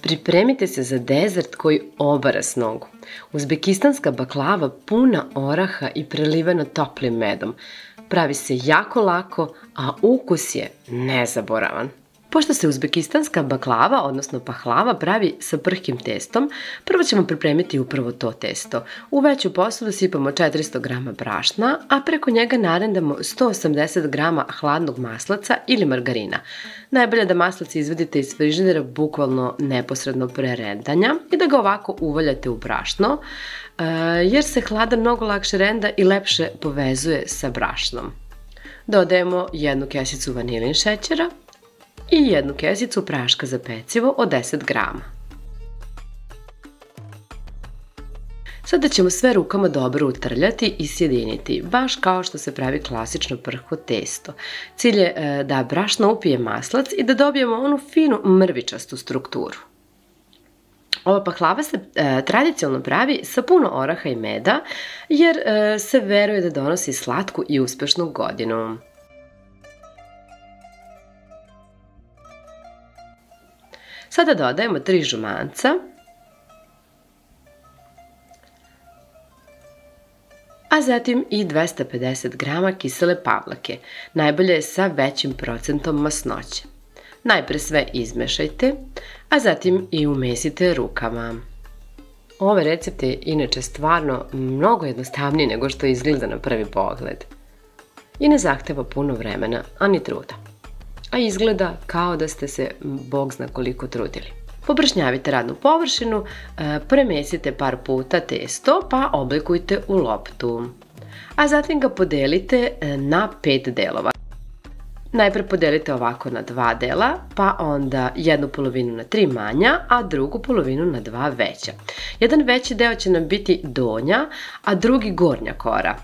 Pripremite se za dezert koji obara s nogu. Uzbekistanska baklava puna oraha i prelivena toplim medom. Pravi se jako lako, a ukus je nezaboravan. Pošto se uzbekistanska baklava, odnosno pahlava, pravi sa prhkim testom, prvo ćemo pripremiti upravo to testo. U veću posudu sipamo 400 g brašna, a preko njega narendamo 180 g hladnog maslaca ili margarina. Najbolje da maslac izvadite iz frižidera bukvalno neposredno pre rendanja i da ga ovako uvaljate u brašno, jer se hladan mnogo lakše renda i lepše povezuje sa brašnom. Dodajemo 1 kesicu vanilin šećera i 1 kesicu praška za pecivo od 10 g. Sada ćemo sve rukama dobro utrljati i sjediniti, baš kao što se pravi klasično prhko testo. Cilj je da brašno upije maslac i da dobijemo onu finu mrvičastu strukturu. Ova pahlava se tradicionalno pravi sa puno oraha i meda, jer se veruje da donosi slatku i uspešnu godinu. Sada dodajemo 3 žumanca, a zatim i 250 g kisele pavlake. Najbolje je sa većim procentom masnoće. Najpre sve izmešajte, a zatim i umesite rukama. Ovaj recept je inače stvarno mnogo jednostavniji nego što izgleda na prvi pogled. I ne zahteva puno vremena, a ni truda. A izgleda kao da ste se bog zna koliko trudili. Poprašnjavite radnu površinu, premesite par puta testo pa oblikujte u loptu. A zatim ga podelite na 5 delova. Najpre podelite ovako na 2 dela, pa onda jednu polovinu na 3 manja, a drugu polovinu na 2 veća. Jedan veći deo će nam biti donja, a drugi gornja kora.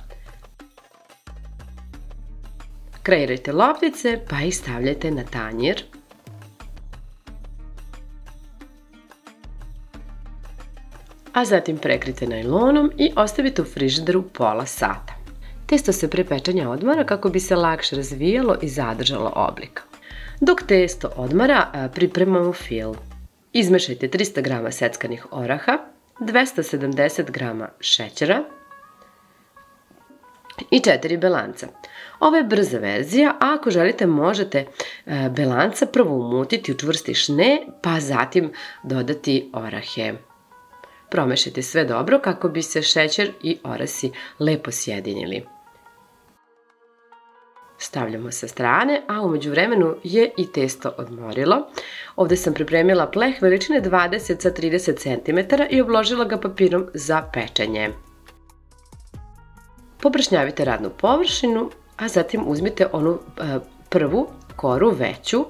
Kreirajte loptice pa ih stavljajte na tanjir. A zatim prekrijte najlonom i ostavite u frižideru pola sata. Testo se pre pečenja odmara kako bi se lakše razvijalo i zadržalo oblik. Dok testo odmara, pripremamo fil. Izmešajte 300 g seckanih oraha, 270 g šećera i 4 belanca. Ovo je brza verzija, a ako želite možete belanca prvo umutiti u čvrsti šne, pa zatim dodati orahe. Promešajte sve dobro kako bi se šećer i orasi lepo sjedinili. Stavljamo sa strane, a umeđu vremenu je i testo odmorilo. Ovde sam pripremila pleh veličine 20 sa 30 cm i obložila ga papirom za pečenje. Poprašnjavite radnu površinu, a zatim uzmite onu prvu koru veću,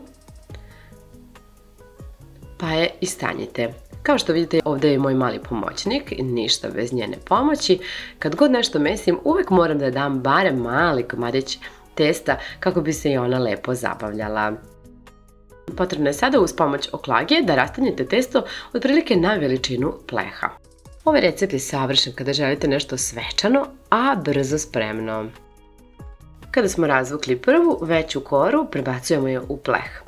pa je istanjite. Kao što vidite, ovde je moj mali pomoćnik, ništa bez njene pomoći. Kad god nešto mesim, uvek moram da dam barem mali komadić testa kako bi se i ona lepo zabavljala. Potrebno je sada uz pomoć oklagije da rastanjete testo otprilike na veličinu pleha. Ovaj recept je savršen kada želite nešto svečano, a brzo spremno. Kada smo razvukli prvu veću koru, prebacujemo je u pleh.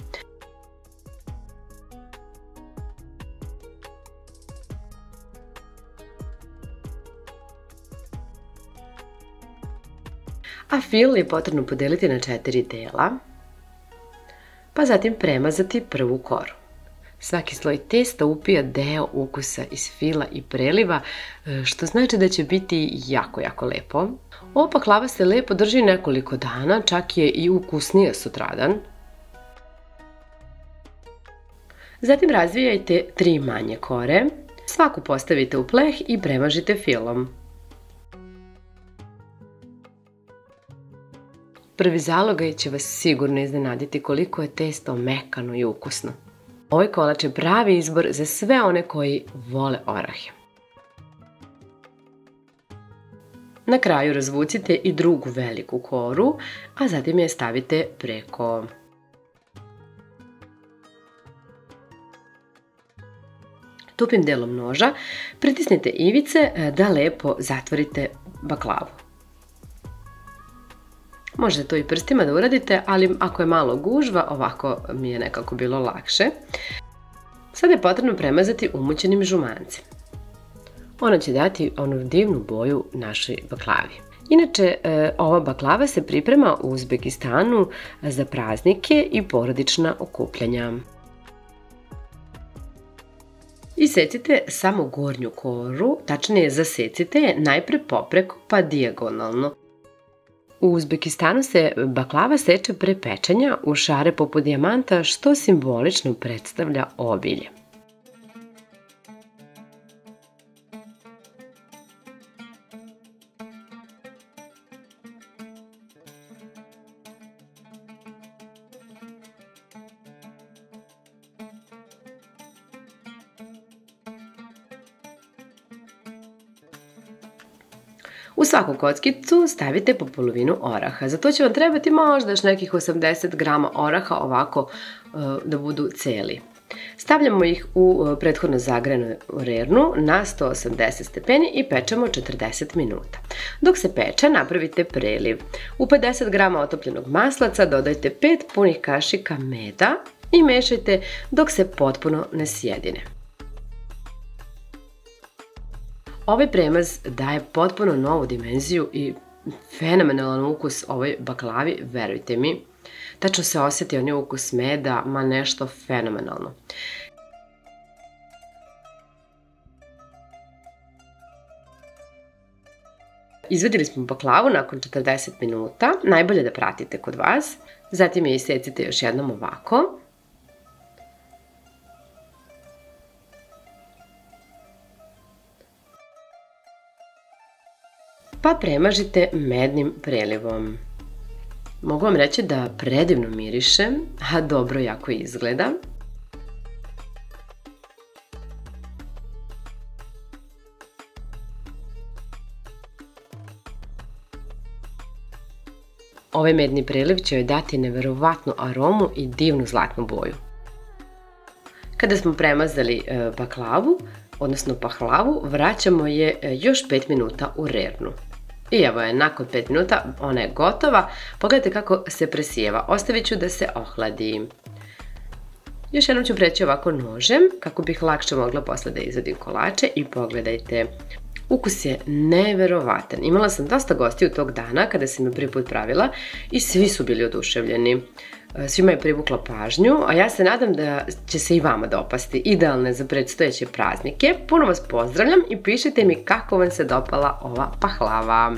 A fil je potrebno podeliti na 4 dela, pa zatim premazati prvu koru. Svaki sloj testa upija deo ukusa iz fila i preliva, što znači da će biti jako, jako lepo. Ova paklava se lepo drži nekoliko dana, čak je i ukusnija sutradan. Zatim razvijajte 3 manje kore, svaku postavite u pleh i premažite filom. Prvi zalogaj će vas sigurno iznenaditi koliko je testo mekano i ukusno. Ovaj kolač je pravi izbor za sve one koji vole orahe. Na kraju razvucite i drugu veliku koru, a zatim je stavite preko. Tupim delom noža pritisnite ivice da lepo zatvorite baklavu. Možete to i prstima da uradite, ali ako je malo gužva, ovako mi je nekako bilo lakše. Sada je potrebno premazati umućenim žumancem. Ona će dati onu divnu boju našoj baklavi. Inače, ova baklava se priprema u Uzbekistanu za praznike i porodična okupljanja. Isecite samo gornju koru, tačnije zasecite je najpre popreko pa dijagonalno. U Uzbekistanu se baklava seče pre pečenja u šare poput dijamanta, što simbolično predstavlja obilje. U svaku kockicu stavite po polovinu oraha. Za to će vam trebati možda još nekih 80 grama oraha ovako da budu celi. Stavljamo ih u prethodno zagrejanu rernu na 180 stepeni i pečemo 40 minuta. Dok se peče, napravite preliv. U 50 grama otopljenog maslaca dodajte 5 punih kašika meda i mešajte dok se potpuno ne sjedine. Ovaj premaz daje potpuno novu dimenziju i fenomenalan ukus ovoj baklavi, verujte mi. Tačno se osjeti onaj ukus meda, ma nešto fenomenalno. Izvadili smo baklavu nakon 40 minuta, najbolje da pratite kod vas, zatim je isecite još jednom ovako. Pa premažite mednim prelivom. Mogu vam reći da predivno miriše, a dobro jako izgleda. Ovaj medni preliv će joj dati neverovatnu aromu i divnu zlatnu boju. Kada smo premazali baklavu, odnosno pahlavu, vraćamo je još 5 minuta u rernu. I evo je, nakon 5 minuta ona je gotova. Pogledajte kako se presijeva. Ostavit ću da se ohladi. Još jednom ću preći ovako nožem, kako bih lakše mogla posle da izvadim kolače i pogledajte. Ukus je neverovatan. Imala sam dosta gostiju tog dana kada sam je prvi put pravila i svi su bili oduševljeni. Svima je privukla pažnju, a ja se nadam da će se i vama dopasti. Idealne za predstojeće praznike. Puno vas pozdravljam i pišite mi kako vam se dopala ova pahlava.